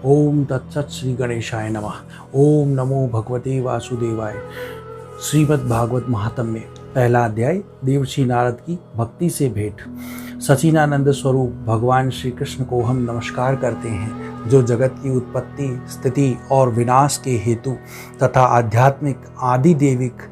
ओम तत्सत श्री गणेशाय नमः। ओम नमो भगवते वासुदेवाय। श्रीमद् भागवत महात्म्य पहला अध्याय, देवर्षि नारद की भक्ति से भेंट। सचिनानंद स्वरूप भगवान श्री कृष्ण को हम नमस्कार करते हैं, जो जगत की उत्पत्ति, स्थिति और विनाश के हेतु तथा आध्यात्मिक, आदि देविक,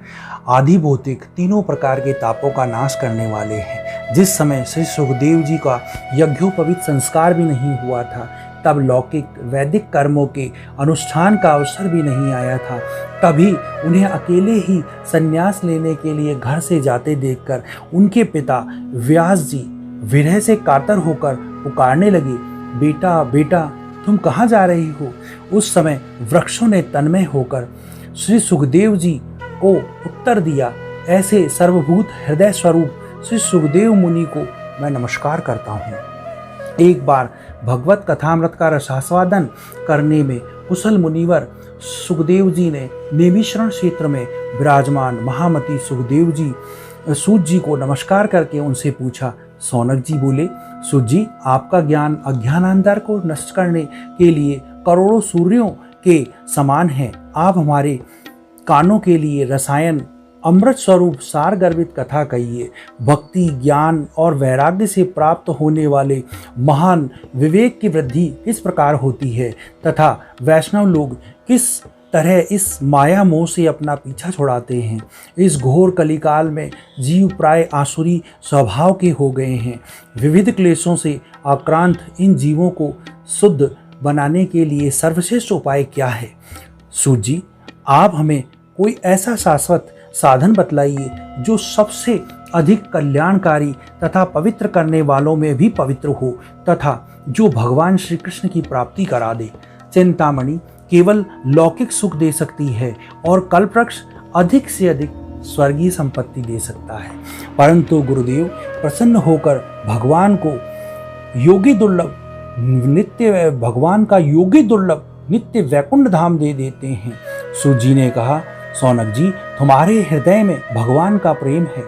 आदि भौतिक तीनों प्रकार के तापों का नाश करने वाले हैं। जिस समय श्री सुखदेव जी का यज्ञोपवीत संस्कार भी नहीं हुआ था, तब लौकिक वैदिक कर्मों के अनुष्ठान का अवसर भी नहीं आया था, तभी उन्हें अकेले ही संन्यास लेने के लिए घर से जाते देखकर उनके पिता व्यास जी विरह से कातर होकर पुकारने लगे, बेटा बेटा तुम कहाँ जा रही हो। उस समय वृक्षों ने तन्मय होकर श्री सुखदेव जी को उत्तर दिया, ऐसे सर्वभूत हृदय स्वरूप श्री सुखदेव मुनि को मैं नमस्कार करता हूँ। एक बार भगवत कथामृत का रसास्वादन करने में कुशल मुनिवर सुखदेव जी ने नेमिश्रण क्षेत्र में विराजमान महामती सुखदेव जी सूत जी को नमस्कार करके उनसे पूछा। सौनक जी बोले, सूत जी, आपका ज्ञान अज्ञानांधकार को नष्ट करने के लिए करोड़ों सूर्यों के समान है। आप हमारे कानों के लिए रसायन अमृत स्वरूप सार गर्भित कथा कहिए। भक्ति, ज्ञान और वैराग्य से प्राप्त होने वाले महान विवेक की वृद्धि किस प्रकार होती है तथा वैष्णव लोग किस तरह इस माया मोह से अपना पीछा छुड़ाते हैं। इस घोर कलिकाल में जीव प्राय आसुरी स्वभाव के हो गए हैं। विविध क्लेशों से आक्रांत इन जीवों को शुद्ध बनाने के लिए सर्वश्रेष्ठ उपाय क्या है। सूत जी, आप हमें कोई ऐसा शाश्वत साधन बतलाइए जो सबसे अधिक कल्याणकारी तथा पवित्र करने वालों में भी पवित्र हो तथा जो भगवान श्री कृष्ण की प्राप्ति करा दे। चिंतामणि केवल लौकिक सुख दे सकती है और कल्पवृक्ष अधिक से अधिक स्वर्गीय संपत्ति दे सकता है, परंतु गुरुदेव प्रसन्न होकर भगवान का योगी दुर्लभ नित्य वैकुंठ धाम दे देते हैं। सूत जी ने कहा, सौनक जी, तुम्हारे हृदय में भगवान का प्रेम है,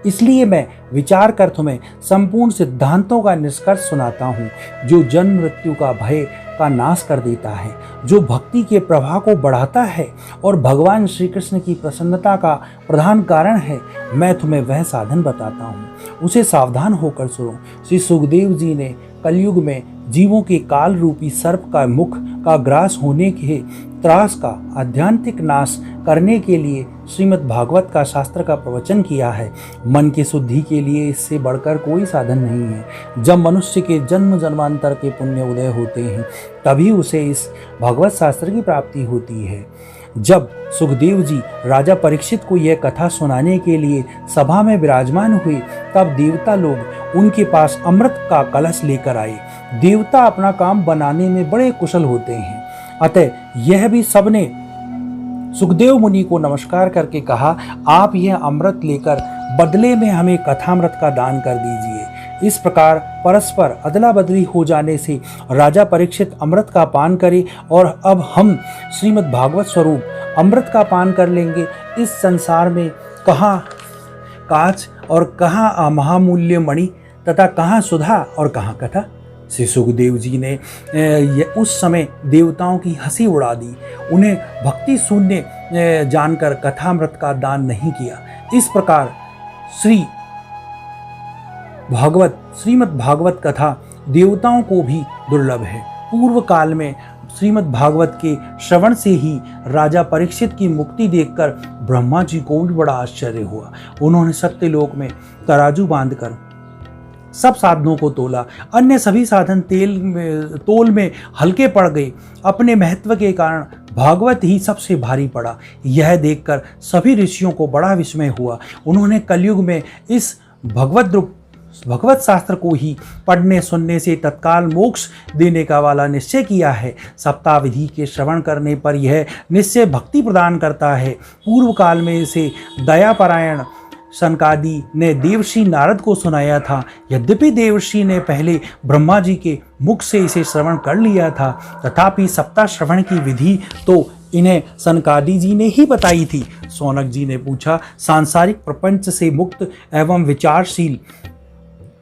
इसलिए मैं विचार कर तुम्हें संपूर्ण सिद्धांतों का निष्कर्ष सुनाता हूँ, जो जन्म मृत्यु का भय का नाश कर देता है, जो भक्ति के प्रवाह को बढ़ाता है और भगवान श्री कृष्ण की प्रसन्नता का प्रधान कारण है। मैं तुम्हें वह साधन बताता हूँ, उसे सावधान होकर सुनो। श्री सुखदेव जी ने कलयुग में जीवों के काल रूपी सर्प का मुख का ग्रास होने के त्रास का आध्यात्मिक नाश करने के लिए श्रीमद् भागवत का शास्त्र का प्रवचन किया है। मन की शुद्धि के लिए इससे बढ़कर कोई साधन नहीं है। जब मनुष्य के जन्म जन्मांतर के पुण्य उदय होते हैं, तभी उसे इस भागवत शास्त्र की प्राप्ति होती है। जब सुखदेव जी राजा परीक्षित को यह कथा सुनाने के लिए सभा में विराजमान हुए, तब देवता लोग उनके पास अमृत का कलश लेकर आए। देवता अपना काम बनाने में बड़े कुशल होते हैं, अतः यह भी सबने सुखदेव मुनि को नमस्कार करके कहा, आप यह अमृत लेकर बदले में हमें कथामृत का दान कर दीजिए। इस प्रकार परस्पर अदला बदली हो जाने से राजा परीक्षित अमृत का पान करे और अब हम श्रीमद् भागवत स्वरूप अमृत का पान कर लेंगे। इस संसार में कहाँ काच और कहाँ महामूल्य मणि तथा कहाँ सुधा और कहाँ कथा। श्री सुखदेव जी ने उस समय देवताओं की हंसी उड़ा दी। उन्हें भक्ति शून्य जानकर कथामृत का दान नहीं किया। इस प्रकार श्रीमद् भागवत कथा देवताओं को भी दुर्लभ है। पूर्व काल में श्रीमद् भागवत के श्रवण से ही राजा परीक्षित की मुक्ति देखकर ब्रह्मा जी को भी बड़ा आश्चर्य हुआ। उन्होंने सत्यलोक में तराजू बांधकर सब साधनों को तोला। अन्य सभी साधन तोल में हल्के पड़ गए। अपने महत्व के कारण भागवत ही सबसे भारी पड़ा। यह देखकर सभी ऋषियों को बड़ा विस्मय हुआ। उन्होंने कलयुग में इस भगवत शास्त्र को ही पढ़ने सुनने से तत्काल मोक्ष देने का वाला निश्चय किया है। सप्ताह विधि के श्रवण करने पर यह निश्चय भक्ति प्रदान करता है। पूर्व काल में इसे दयापरायण सनकादि ने देवर्षि नारद को सुनाया था। यद्यपि देवर्षि ने पहले ब्रह्मा जी के मुख से इसे श्रवण कर लिया था, तथापि सप्ताह श्रवण की विधि तो इन्हें सनकादि जी ने ही बताई थी। सौनक जी ने पूछा, सांसारिक प्रपंच से मुक्त एवं विचारशील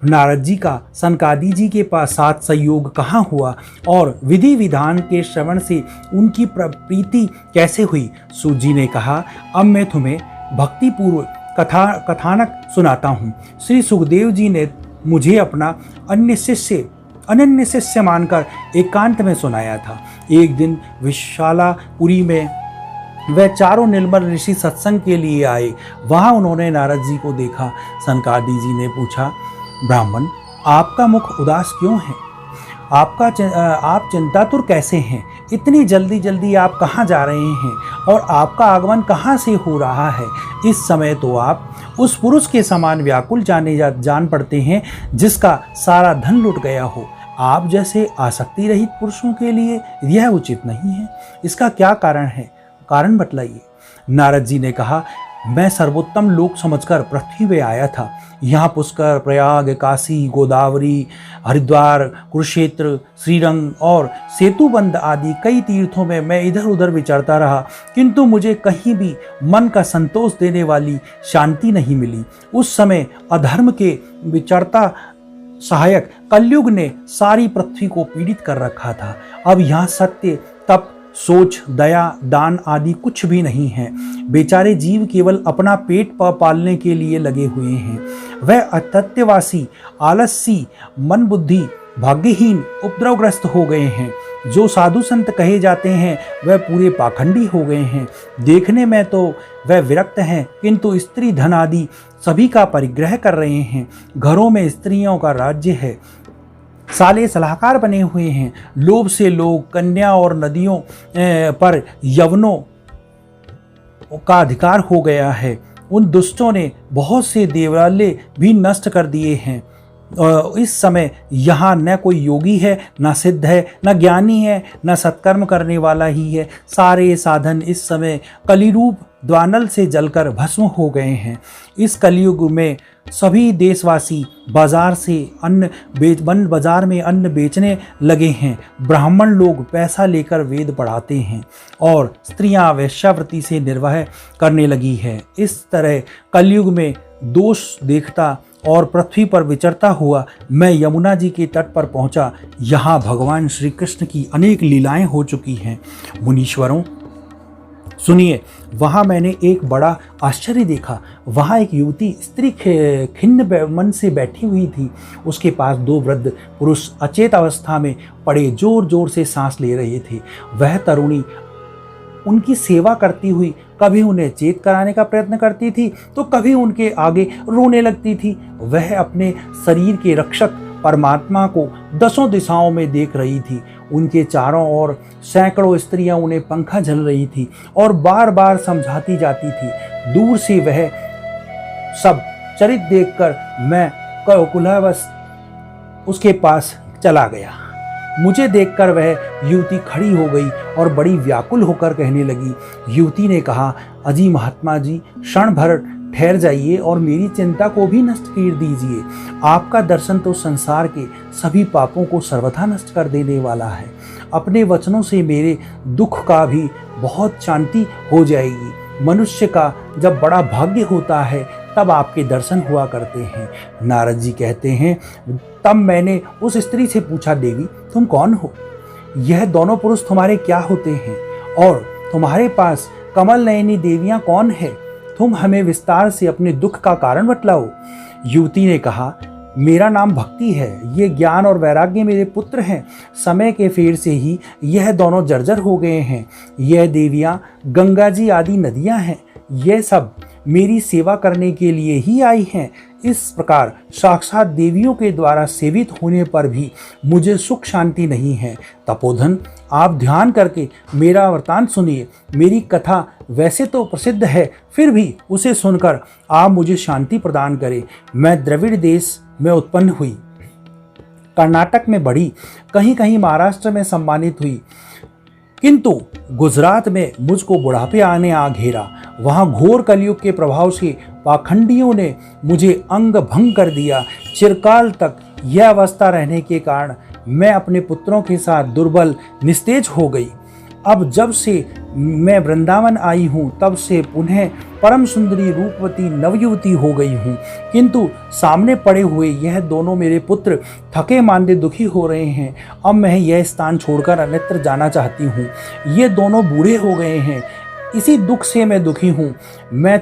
नारद जी का सनकादि जी के पास साथ संयोग कहाँ हुआ और विधि विधान के श्रवण से उनकी प्रीति कैसे हुई। सूत जी ने कहा, अब मैं तुम्हें भक्तिपूर्व कथानक सुनाता हूँ। श्री सुखदेव जी ने मुझे अपना अनन्य शिष्य मानकर एकांत में सुनाया था। एक दिन विशालापुरी में वह चारों निर्मल ऋषि सत्संग के लिए आए। वहां उन्होंने नारद जी को देखा। सनकादि जी ने पूछा, ब्राह्मण, आपका मुख उदास क्यों है? आप चिंतातुर कैसे हैं? इतनी जल्दी जल्दी आप कहाँ जा रहे हैं और आपका आगमन कहाँ से हो रहा है? इस समय तो आप उस पुरुष के समान व्याकुल जान पड़ते हैं जिसका सारा धन लुट गया हो। आप जैसे आसक्ति रहित पुरुषों के लिए यह उचित नहीं है। इसका क्या कारण है? कारण बतलाइए। नारद जी ने कहा, मैं सर्वोत्तम लोक समझकर पृथ्वी में आया था। यहाँ पुष्कर, प्रयाग, काशी, गोदावरी, हरिद्वार, कुरुक्षेत्र, श्रीरंग और सेतुबंध आदि कई तीर्थों में मैं इधर उधर विचरता रहा, किंतु मुझे कहीं भी मन का संतोष देने वाली शांति नहीं मिली। उस समय अधर्म के विचरता सहायक कलयुग ने सारी पृथ्वी को पीड़ित कर रखा था। अब यहाँ सत्य, तप, सोच, दया, दान आदि कुछ भी नहीं है। बेचारे जीव केवल अपना पेट पालने के लिए लगे हुए हैं। वह अतत्यवासी, आलसी, मन बुद्धि, भाग्यहीन, उपद्रवग्रस्त हो गए हैं। जो साधु संत कहे जाते हैं वह पूरे पाखंडी हो गए हैं। देखने में तो वह विरक्त हैं, किंतु स्त्री धन आदि सभी का परिग्रह कर रहे हैं। घरों में स्त्रियों का राज्य है। साले सलाहकार बने हुए हैं। लोभ से लोग, कन्या और नदियों पर यवनों का अधिकार हो गया है। उन दुष्टों ने बहुत से देवालय भी नष्ट कर दिए हैं। इस समय यहाँ न कोई योगी है, न सिद्ध है, न ज्ञानी है, न सत्कर्म करने वाला ही है। सारे साधन इस समय कलिरूप द्वानल से जलकर भस्म हो गए हैं। इस कलयुग में सभी देशवासी बाजार में अन्न बेचने लगे हैं। ब्राह्मण लोग पैसा लेकर वेद पढ़ाते हैं और स्त्रियां वेश्यावृत्ति से निर्वाह करने लगी है। इस तरह कलयुग में दोष देखता और पृथ्वी पर विचरता हुआ मैं यमुना जी के तट पर पहुंचा। यहाँ भगवान श्री कृष्ण की अनेक लीलाएं हो चुकी हैं। मुनीश्वरों, सुनिए, वहाँ मैंने एक बड़ा आश्चर्य देखा। वहाँ एक युवती स्त्री खिन्न मन से बैठी हुई थी। उसके पास दो वृद्ध पुरुष अचेत अवस्था में पड़े जोर जोर से सांस ले रहे थे। वह तरुणी उनकी सेवा करती हुई कभी उन्हें चेत कराने का प्रयत्न करती थी तो कभी उनके आगे रोने लगती थी। वह अपने शरीर के रक्षक परमात्मा को दसों दिशाओं में देख रही थी। उनके चारों ओर सैकड़ों स्त्रियां उन्हें पंखा झल रही थी और बार बार समझाती जाती थी। दूर से वह सब चरित देखकर मैं कुलावश उसके पास चला गया। मुझे देखकर वह युवती खड़ी हो गई और बड़ी व्याकुल होकर कहने लगी। युवती ने कहा, अजी महात्मा जी, क्षण भर ठहर जाइए और मेरी चिंता को भी नष्ट कर दीजिए। आपका दर्शन तो संसार के सभी पापों को सर्वथा नष्ट कर देने वाला है। अपने वचनों से मेरे दुख का भी बहुत शांति हो जाएगी। मनुष्य का जब बड़ा भाग्य होता है तब आपके दर्शन हुआ करते हैं। नारद जी कहते हैं, तब मैंने उस स्त्री से पूछा, देवी तुम कौन हो? यह दोनों पुरुष तुम्हारे क्या होते हैं और तुम्हारे पास कमल नयनी देवियां कौन है? तुम हमें विस्तार से अपने दुख का कारण बतलाओ। युवती ने कहा, मेरा नाम भक्ति है। ये ज्ञान और वैराग्य मेरे पुत्र हैं। समय के फेर से ही यह दोनों जर्जर हो गए हैं। यह देवियां गंगा जी आदि नदियां हैं। यह सब मेरी सेवा करने के लिए ही आई हैं। इस प्रकार साक्षात देवियों के द्वारा सेवित होने पर भी मुझे सुख शांति नहीं है। तपोधन, आप ध्यान करके मेरा वृतांत सुनिए। मेरी कथा वैसे तो प्रसिद्ध है, फिर भी उसे सुनकर आप मुझे शांति प्रदान करें। मैं द्रविड़ देश में उत्पन्न हुई, कर्नाटक में बढ़ी, कहीं कहीं महाराष्ट्र में सम्मानित हुई, किंतु गुजरात में मुझको बुढ़ापे आने आ घेरा। वहाँ घोर कलयुग के प्रभाव से पाखंडियों ने मुझे अंग भंग कर दिया। चिरकाल तक यह अवस्था रहने के कारण मैं अपने पुत्रों के साथ दुर्बल निस्तेज हो गई। अब जब से मैं वृंदावन आई हूँ तब से पुनः परम सुंदरी रूपवती नवयुवती हो गई हूँ, किंतु सामने पड़े हुए यह दोनों मेरे पुत्र थके मांदे दुखी हो रहे हैं। अब मैं यह स्थान छोड़कर अन्यत्र जाना चाहती हूँ। ये दोनों बूढ़े हो गए हैं, इसी दुख से मैं दुखी हूँ। मैं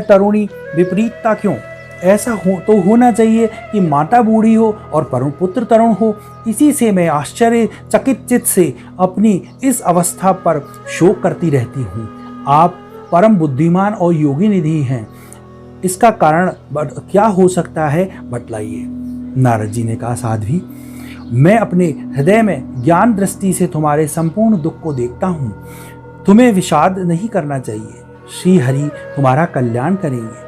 तरुणी विपरीतता क्यों? ऐसा हो तो होना चाहिए कि माता बूढ़ी हो और परम पुत्र तरुण हो। इसी से मैं आश्चर्यचकित चित्त से अपनी इस अवस्था पर शोक करती रहती हूँ। आप परम बुद्धिमान और योगी निधि हैं, इसका कारण क्या हो सकता है, बतलाइए। नारद जी ने कहा, साध्वी, मैं अपने हृदय में ज्ञान दृष्टि से तुम्हारे संपूर्ण दुख को देखता हूँ। तुम्हें विषाद नहीं करना चाहिए। श्री हरि तुम्हारा कल्याण करेंगे।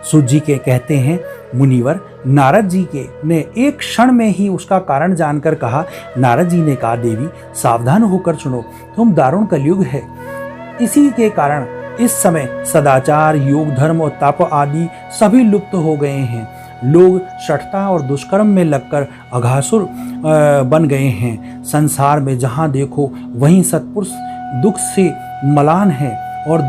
सूत जी के कहते हैं, मुनिवर नारद जी के ने एक क्षण में ही उसका कारण जानकर कहा। नारद जी ने कहा, देवी सावधान होकर सुनो, तुम दारुण कलयुग है। इसी के कारण इस समय सदाचार, योग, धर्म और तप आदि सभी लुप्त हो गए हैं। लोग शठता और दुष्कर्म में लगकर अघासुर बन गए हैं। संसार में जहाँ देखो वहीं सत्पुरुष दुख से मलान है और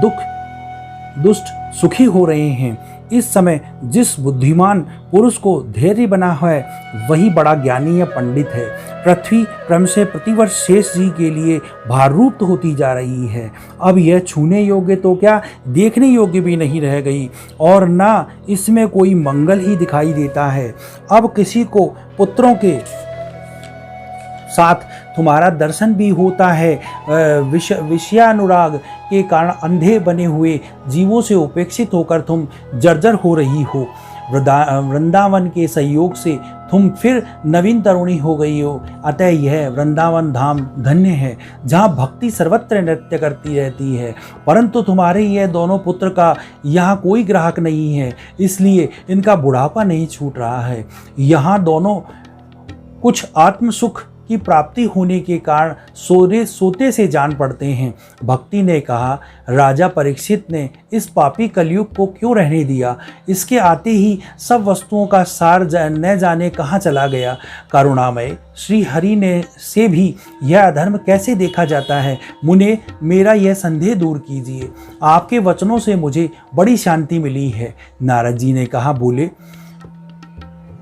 दुष्ट सुखी हो रहे हैं। इस समय जिस बुद्धिमान पुरुष को धैर्य बना है वही बड़ा ज्ञानी या पंडित है। पृथ्वी क्रम से प्रतिवर्ष शेष जी के लिए भाररूप होती जा रही है। अब यह छूने योग्य तो क्या देखने योग्य भी नहीं रह गई और ना इसमें कोई मंगल ही दिखाई देता है। अब किसी को पुत्रों के साथ तुम्हारा दर्शन भी होता है। विषयानुराग के कारण अंधे बने हुए जीवों से उपेक्षित होकर तुम जर्जर हो रही हो। वृंदावन के सहयोग से तुम फिर नवीन तरुणी हो गई हो। अतः यह वृंदावन धाम धन्य है, जहाँ भक्ति सर्वत्र नृत्य करती रहती है। परंतु तुम्हारे यह दोनों पुत्र का यहाँ कोई ग्राहक नहीं है, इसलिए इनका बुढ़ापा नहीं छूट रहा है। यहाँ दोनों कुछ आत्म सुख की प्राप्ति होने के कारण सोते से जान पड़ते हैं। भक्ति ने कहा, राजा परीक्षित ने इस पापी कलयुग को क्यों रहने दिया? इसके आते ही सब वस्तुओं का सार न जाने कहाँ चला गया। करुणामय श्री हरि ने से भी यह अधर्म कैसे देखा जाता है? मुने मेरा यह संदेह दूर कीजिए। आपके वचनों से मुझे बड़ी शांति मिली है। नारद जी ने कहा, बोले,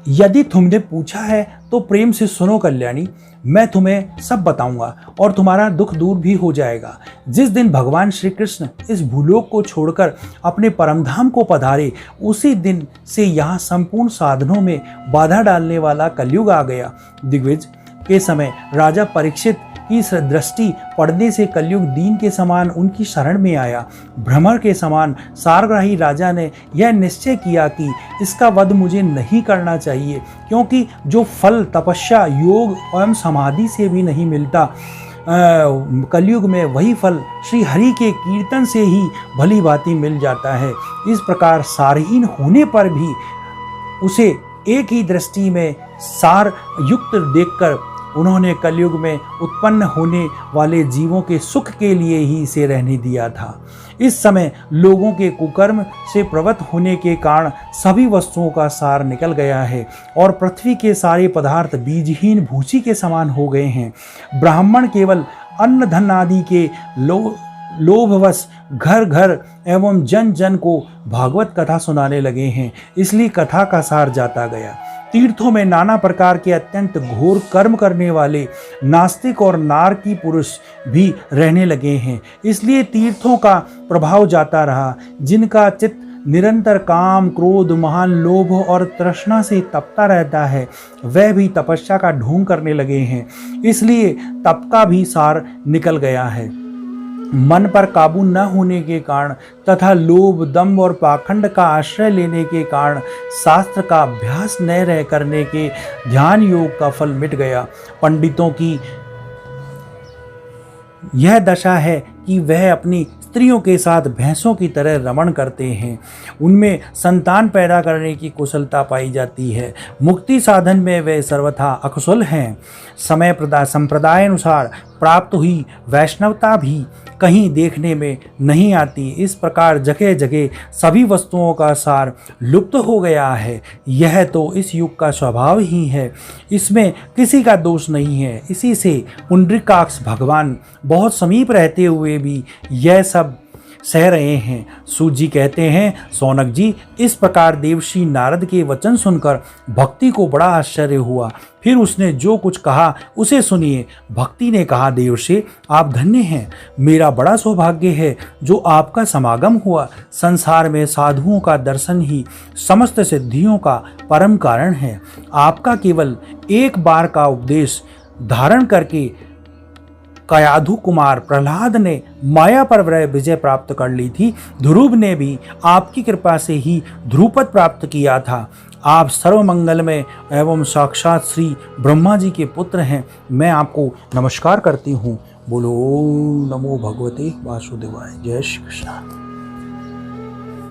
यदि तुमने पूछा है तो प्रेम से सुनो कल्याणी, मैं तुम्हें सब बताऊंगा और तुम्हारा दुख दूर भी हो जाएगा। जिस दिन भगवान श्री कृष्ण इस भूलोक को छोड़कर अपने परमधाम को पधारे, उसी दिन से यहाँ संपूर्ण साधनों में बाधा डालने वाला कलयुग आ गया। दिग्विजय के समय राजा परीक्षित की दृष्टि पड़ने से कलयुग दीन के समान उनकी शरण में आया। भ्रमर के समान सारग्राही राजा ने यह निश्चय किया कि इसका वध मुझे नहीं करना चाहिए, क्योंकि जो फल तपस्या, योग एवं समाधि से भी नहीं मिलता, कलयुग में वही फल श्री हरि के कीर्तन से ही भली भांति मिल जाता है। इस प्रकार सारहीन होने पर भी उसे एक ही दृष्टि में सार युक्त देखकर उन्होंने कलयुग में उत्पन्न होने वाले जीवों के सुख के लिए ही इसे रहने दिया था। इस समय लोगों के कुकर्म से प्रवृत्त होने के कारण सभी वस्तुओं का सार निकल गया है और पृथ्वी के सारे पदार्थ बीजहीन भूसी के समान हो गए हैं। ब्राह्मण केवल अन्न धन आदि के लोभवश घर घर एवं जन जन को भागवत कथा सुनाने लगे हैं, इसलिए कथा का सार जाता गया। तीर्थों में नाना प्रकार के अत्यंत घोर कर्म करने वाले नास्तिक और नारकी पुरुष भी रहने लगे हैं, इसलिए तीर्थों का प्रभाव जाता रहा। जिनका चित्त निरंतर काम, क्रोध, महान लोभ और तृष्णा से तपता रहता है, वह भी तपस्या का ढोंग करने लगे हैं, इसलिए तप का भी सार निकल गया है। मन पर काबू न होने के कारण तथा लोभ, दंभ और पाखंड का आश्रय लेने के कारण शास्त्र का अभ्यास न रह करने के ध्यान योग का फल मिट गया। पंडितों की यह दशा है कि वह अपनी स्त्रियों के साथ भैंसों की तरह रमण करते हैं। उनमें संतान पैदा करने की कुशलता पाई जाती है। मुक्ति साधन में वे सर्वथा अकुशल हैं। संप्रदाय अनुसार प्राप्त हुई वैष्णवता भी कहीं देखने में नहीं आती। इस प्रकार जगह जगह सभी वस्तुओं का सार लुप्त हो गया है। यह तो इस युग का स्वभाव ही है, इसमें किसी का दोष नहीं है। इसी से पुंडरीकाक्ष भगवान बहुत समीप रहते हुए भी यह सब सह रहे हैं। सूत जी कहते हैं, सौनक जी, इस प्रकार देवर्षि नारद के वचन सुनकर भक्ति को बड़ा आश्चर्य हुआ। फिर उसने जो कुछ कहा उसे सुनिए। भक्ति ने कहा, देवर्षि आप धन्य हैं, मेरा बड़ा सौभाग्य है जो आपका समागम हुआ। संसार में साधुओं का दर्शन ही समस्त सिद्धियों का परम कारण है। आपका केवल एक बार का उपदेश धारण करके कयाधु कुमार प्रहलाद ने माया पर विजय प्राप्त कर ली थी। ध्रुव ने भी आपकी कृपा से ही ध्रुपद प्राप्त किया था। आप सर्वमंगलमय एवं साक्षात श्री ब्रह्मा जी के पुत्र हैं। मैं आपको नमस्कार करती हूँ। बोलो नमो भगवते वासुदेवाय। जय श्री कृष्ण।